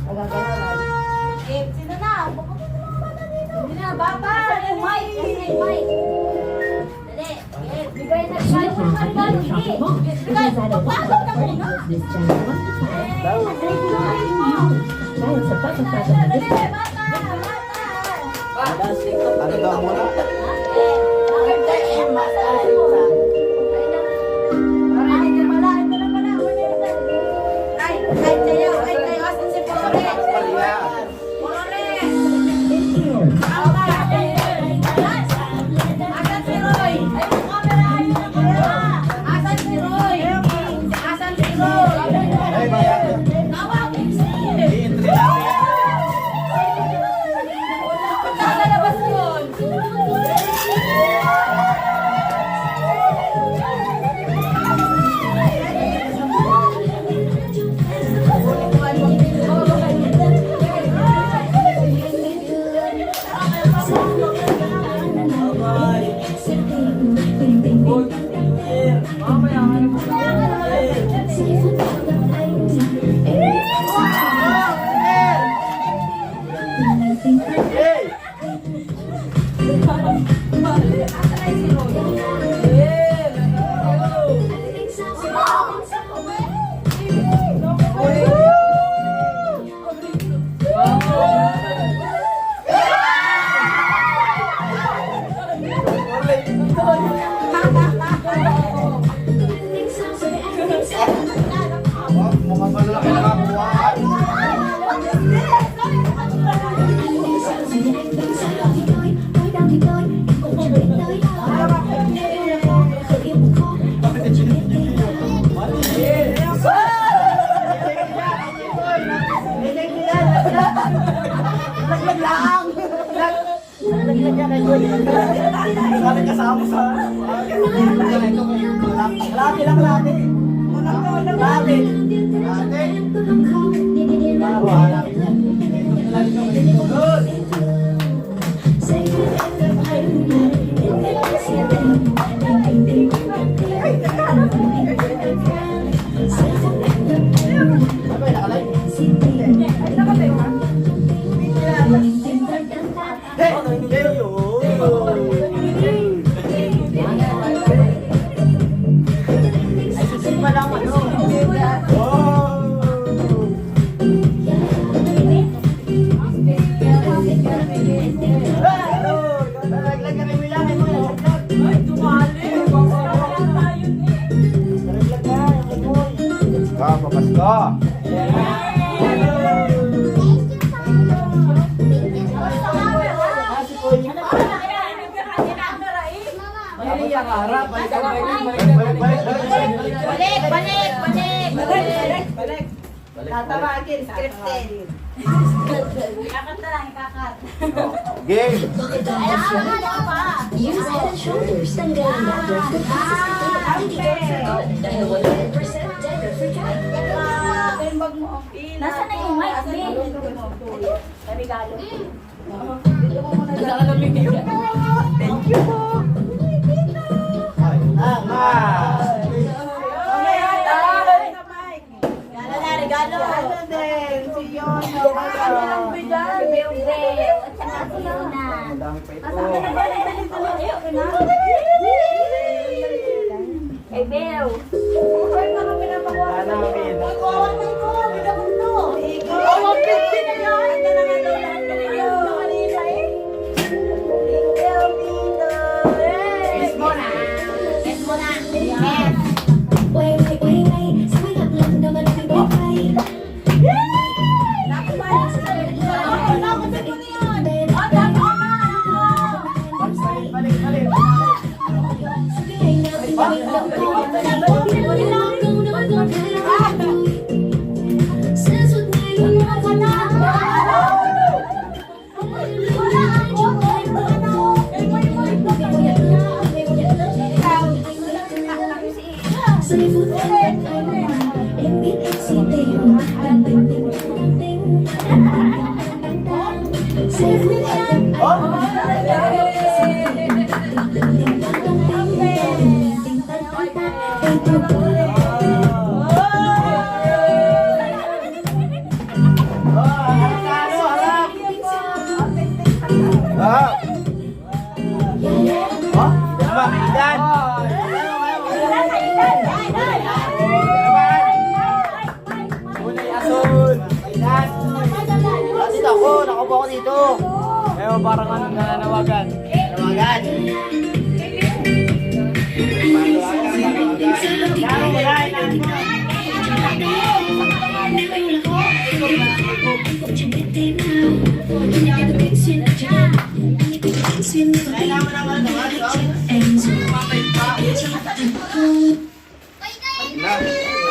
Nagagalaran. Eh, sino na? Baka mo na mga bata dito. Hindi na, bata! Yung mic! Yung mic! Dali. Bigay na siya yung regalo. Bigay, papasok na muna. Dahil sa pagkakataon Dali, nito, bata! Bata! Ano daw muna? Mukhang malalaki na kakuhaan. Sabi kasama sa... Lati lang, lati. Lati. Papasko! Balik. Tatawagin, scripted. Ikakat na lang, ikakat. Game! Use head and shoulders. Tanggalin na ang dahil 100% dead for cat. Nasaan na yung mic, babe? Regalo. Thank you po. Regalo din. Si Yono. Ano lang bigyan? Beo. At saka si Yona. Madami pa ito. Hey, Beo. Ay, mga pinapakuha. Namin. Magkawan na ito. Bigyan mo ito. Oh, 50 na yan. Ito na nga daw lahat ka na yun. Nakalita eh. Thank you, Tito. Kiss mo na. Kiss mo na. Yes. Wait. Sumilap lang naman ang ibigay. parang ano, nananawagan. Tawagan.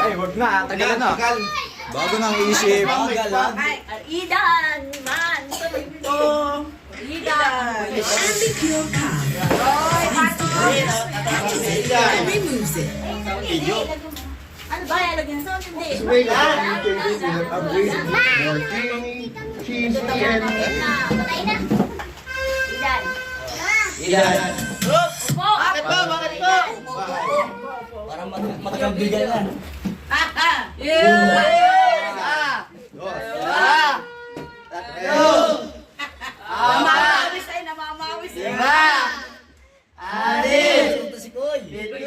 Ay, wag na. Tagal na. Bago nang iisip. Bagal ha. Idan man. Idan. Ano ba? Lagyan sa hindi. Wait lang. More cheese and... Patay na. Idan. Ilan? Bakit ba? Bakit ba? Parang matagbigan na. Namamawis ay namamawis. 5, 6, 7, 8, 9,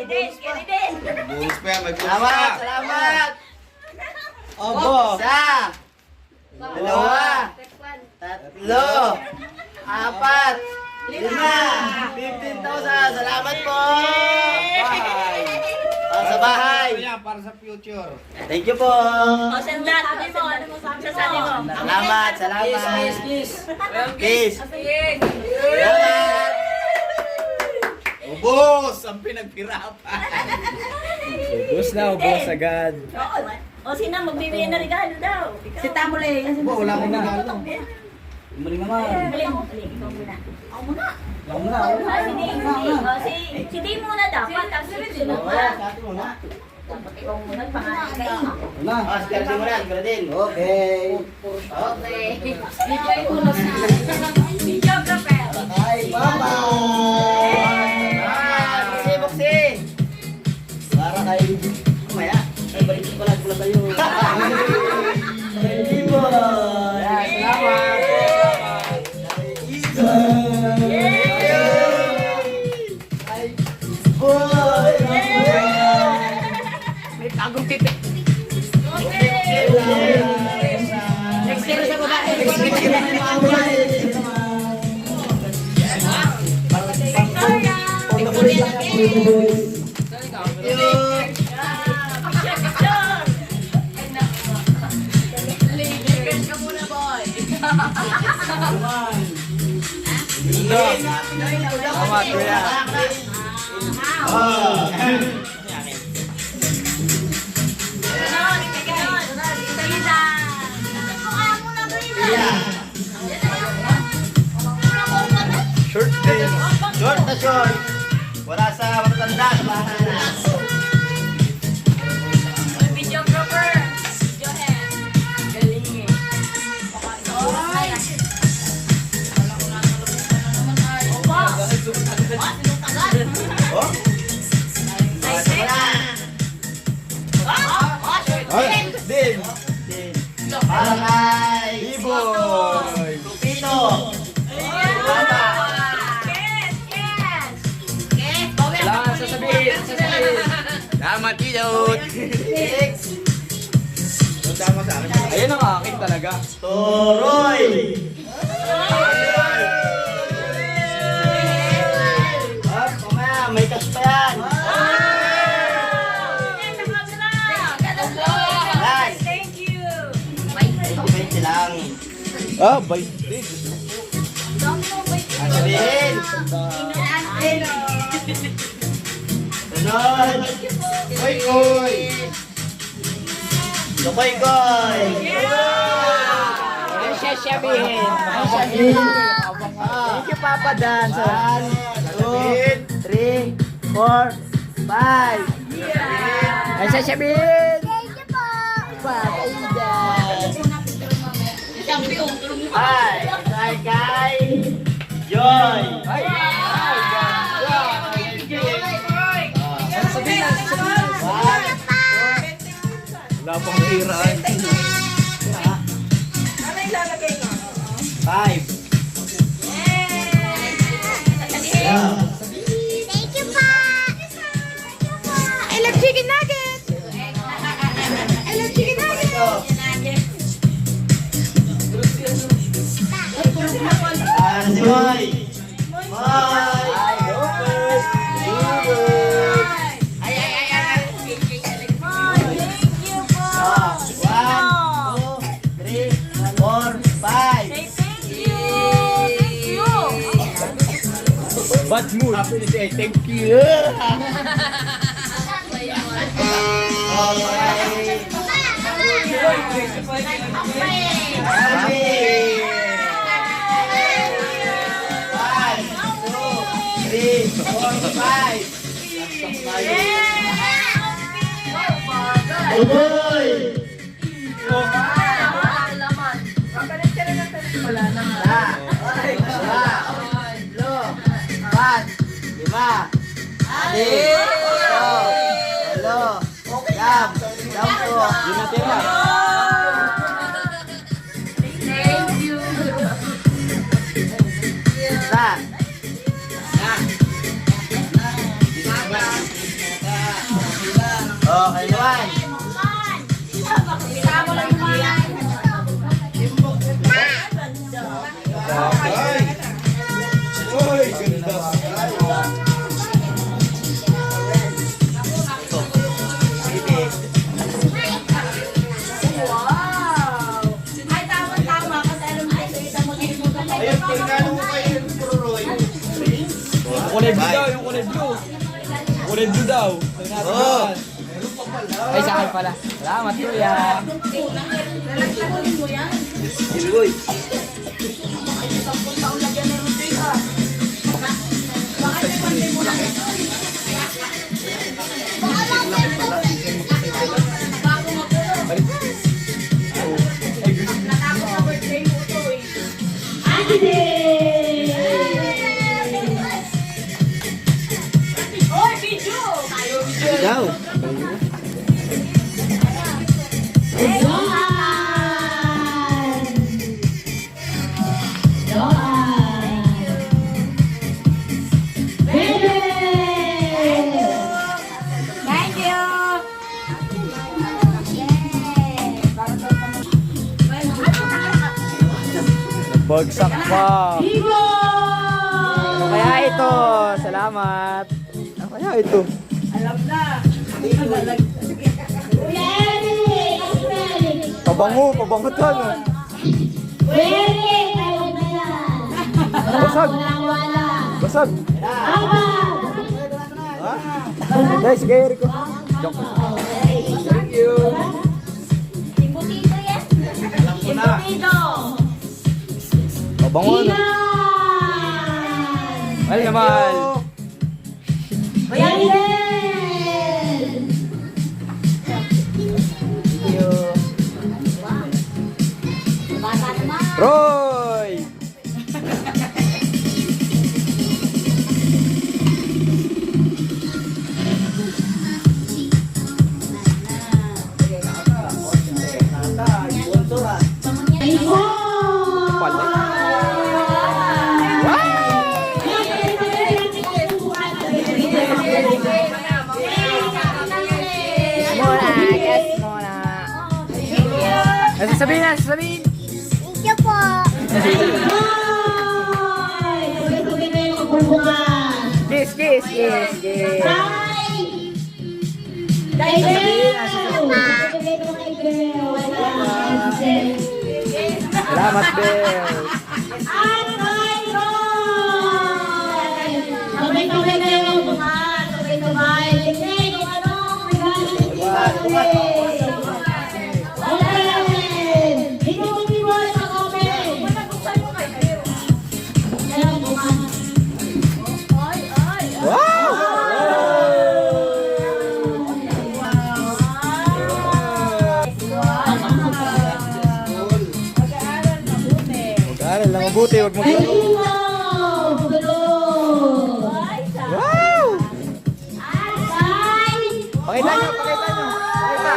10. Kiri din. Bonus pa yan. Mag-bonus Salamat, pa. salamat. Opo. 1, 2, 3, 4, 5, 15,000. Salamat po. Sa bahay. Ito yan, para sa future. Thank you po. O, sandal. Sabi mo. Ano mo sabi mo? Salamat, salamat. Kiss. Kiss. Sige. Salamat. Ubus! Ang pinagpirapan. Ubus na, ubus agad. O, sino magbibigay na regalo daw? Si Tamuli. Wala akong regalo. Maling naman. Balik mo. Balik, ikaw muna. Ako muna. Lang na. Ah, si Dave. Si Dave muna dapat. Tapos sunod pa. Dapat ikaw muna. Pangalan kayo. Wala. Oh, si Kardin muna, si Kardin. Okay. Okay. Enjoy mo na sa videographer. Ay, bye-bye. Buksi, buksi. Para kay... Kumaya. Ay, balikin ko lang sa'yo. Thank you, boy. Salamat. May bagong pipi. Next year sa babae. Salamat, kuya. Short din. Short na short. Wala sa matanda. Mahana. Videographer. Johan. Galing eh. Oh? Ay, din. Para kay B-boy. Lupito. Mama. Salamat, sasabihin. Salamat, Idot. Six. Tama sa akin. Ayun ang akin talaga. Toroy. Ah, mamaya, may cash pa yan. Nice. Thank you. 20 lang. Ah, bay. Sabihin. Sunod. Oy, oy. Lukoy koy. Ano siya sabihin? Thank you, Papa Dan. 1, 2, 3, 4, 5. Ano siya sabihin? Papa Dan. Hi, kay Joy. Ay! Sasabihin na, sasabihin. Wala pang hiraan. 5. Bad mood. Happy to say thank you. Yun na tira. Okay naman. Uy, ganda. Ay, tama-tama. Kasi alam mo, ito mo dito mo kami. Kulay blue daw, yung kulay blue. Kulay blue daw. Oh. Ay, sa akin pala. Salamat, kuya. Lalagyan mo yan. Ilugoy. Natapos na birthday mo ito eh. Oy, video! Tayo video! Daw. Thank you! Bagsak pa. Ano kaya ito? Salamat. Ano kaya ito? Pabango, pabango to. Ano? Basag. Basag. Ha? Dahil, sige, Eric. Joke. Thank you. Imbutido yan! Imbutido! Pabango, ano? Mahal na mahal. Bata naman! Roy! Pala. Mona, yes, Mona. Sasabihin na, sasabihin. Thank you po! Kiss, kiss, kiss, kiss. Salamat, Bel. Mag-aaral lang mabuti, wag maglaro. Wow! Pakita nyo, pakita nyo. Pakita.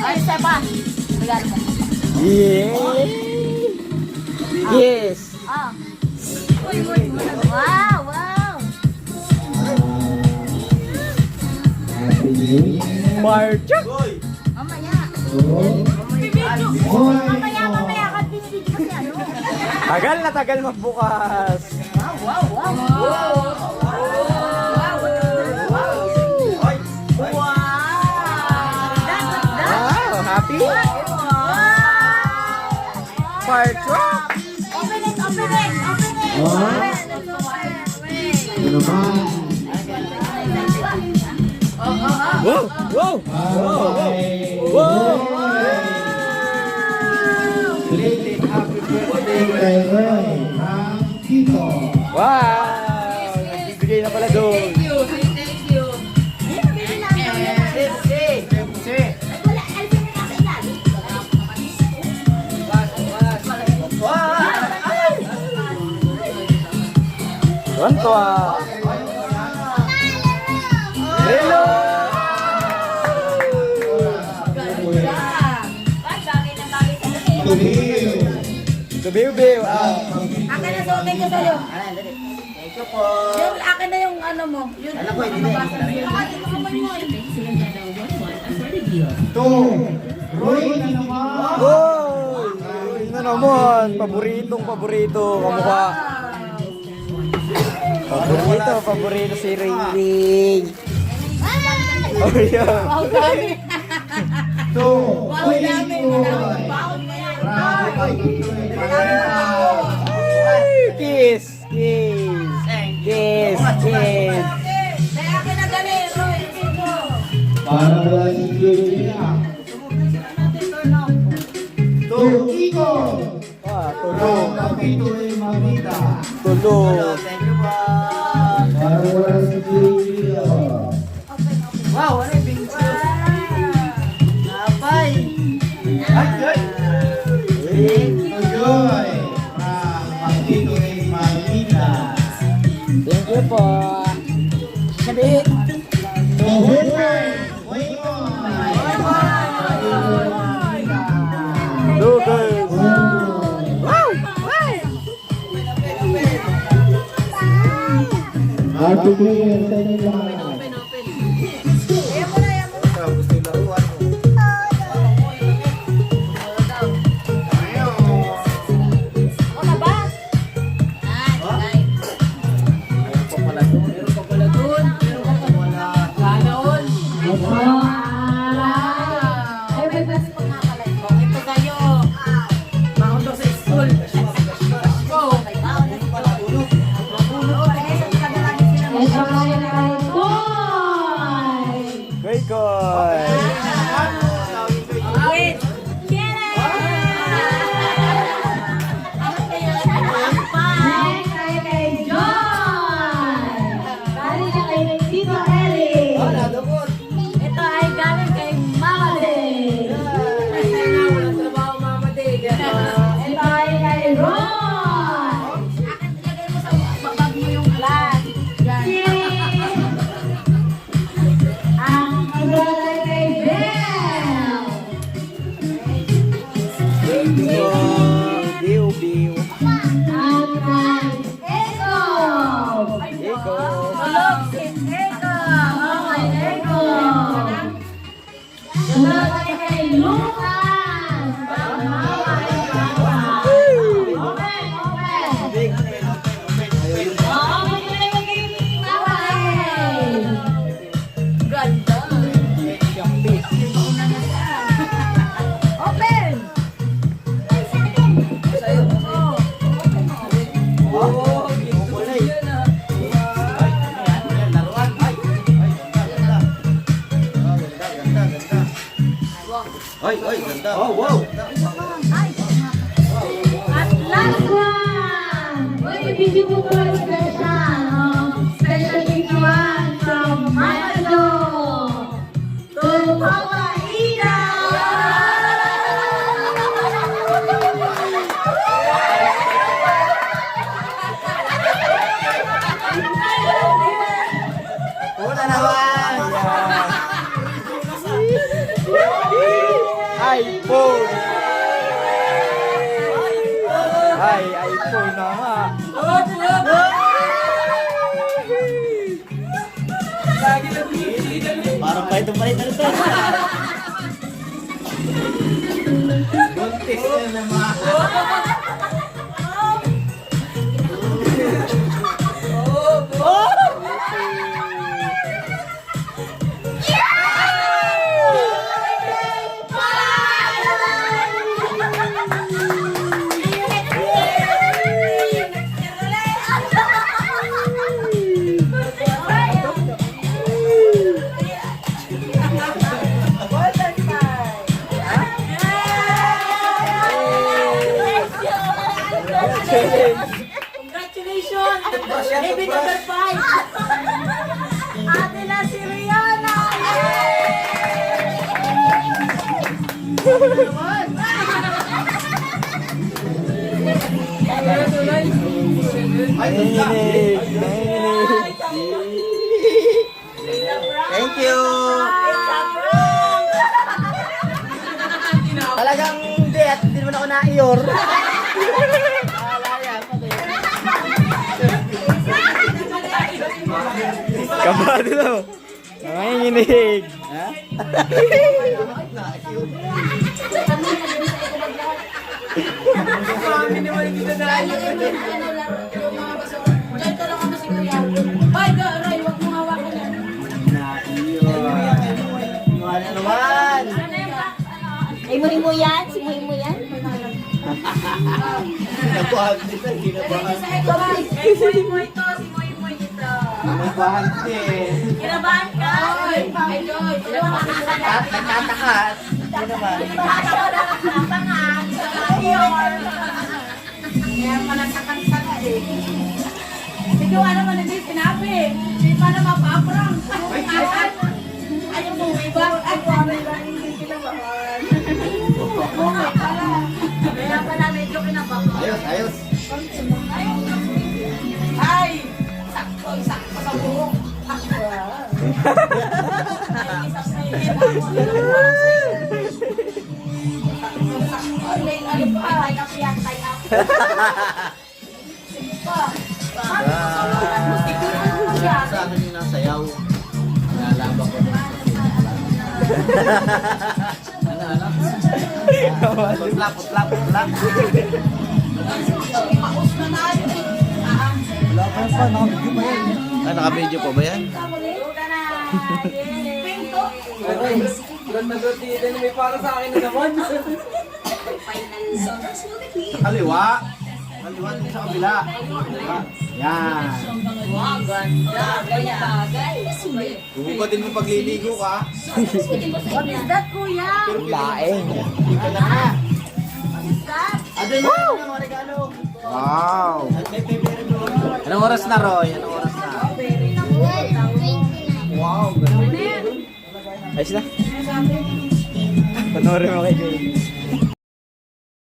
Ay, isa pa! Regalo mo. Yeah! Yes! Ah. Wow, wow! Marcha! Mamaya. Mamaya, mamaya. Kasi binibidyo kasi ano. tagal magbukas. Wow, happy? Fire truck. Open it, open it, open it. Wow, wow, wow, wow. Wow, nagbibigay na pala doon. Wala, Alvin na nasa ilalim. Pronto ah. Hello. Bye, bagay na bagay sa akin. Tubiw-biw. Akin na suotin ko sa'yo. Yung akin na yung ano mo. Yun. Alam ko, hindi na. Hoy! Yun na naman. Paborito kamukha. Paborito si Ring. Oh, yeah. Wow, dami. Wow, dami. Baon na yan. Kiss. Kaya akin na dali. Roy, dito. Para wala si Julia. Iko. Tulog. Kapituloy mamita. Tulog. Thank you po. Para wala si Julia. Wow, ano yung bingos? Napay. Enjoy. Kapituloy mamita. Thank you po. Sabit. Lugay. Happy New Year sa inyo lahat. Ako na ba? Ay, may best pa nga pala. Ito kayo. Baon daw sa school. Go. Baon na pala. Mapuno. Kaya sa tagalagi sila. Koy koy. Wait. Ito ay galing kay Mama Day. Wala trabaho Mama Day. Ito ay kay Ron. Akin ilagay mo sa babag mo yung glass. Ang brother kay Belle. Biw-biw. Ang kay Ego. Ego. Tulog si Ego. Okay, Ego. Tulog kay Lucas. Open, open. Oo, may ganda. Open! Ay, ganda. Oh, wow. At last one! Very beautiful special. Special gift one from Manado to Papa Ida! Una naman. iPhone. Ay, iPhone na nga. Parang pa itong palit na ito. Buntis na naman. Congratulations! Baby number 5! Ate na si Rihanna! Nanginginig. Nanginginig. Thank you. It's a prank! Talagang hindi at hindi naman ako naiyor. Wala yan. Kabado na. Nanginginig. Ha? Ano naman? Ay, mo yan? Simuhin mo yan? Kinabahan nila, kinabahan. Simoy ito, simoy mo ito. Kinabahan din. Kinabahan ka? Ay, Joy. Nagtataka. Ano naman? Kaya pala sakang-saka eh. Sige, ano man hindi sinabi. Hindi pa na mapaprang. Ayaw mo, iba. Ay, pare lang, hindi kinabahan. Bunga pala. Kaya pala medyo kinabahan. Ayos, ayos. Ay! Sakto sa buhok. Sa akin yung nasayaw. Nalabak ko. Ano? Putlak, putlak, putlak. Wala pa pa, nakabidyo pa yan. Ah, nakabidyo pa ba yan? Kaliwa. Kaliwa din sa kabila. Kaliwa. Yan. Wow, ganda. Kaya bagay. Huhugatin mo pagliligo ka. What is that, kuya? Laeng. Ika na nga. Adun mo yung mga regalo. Wow. Anong oras na, Roy? Anong oras na? Wow, ganda. Ayos na. Panoorin mo kay Jay.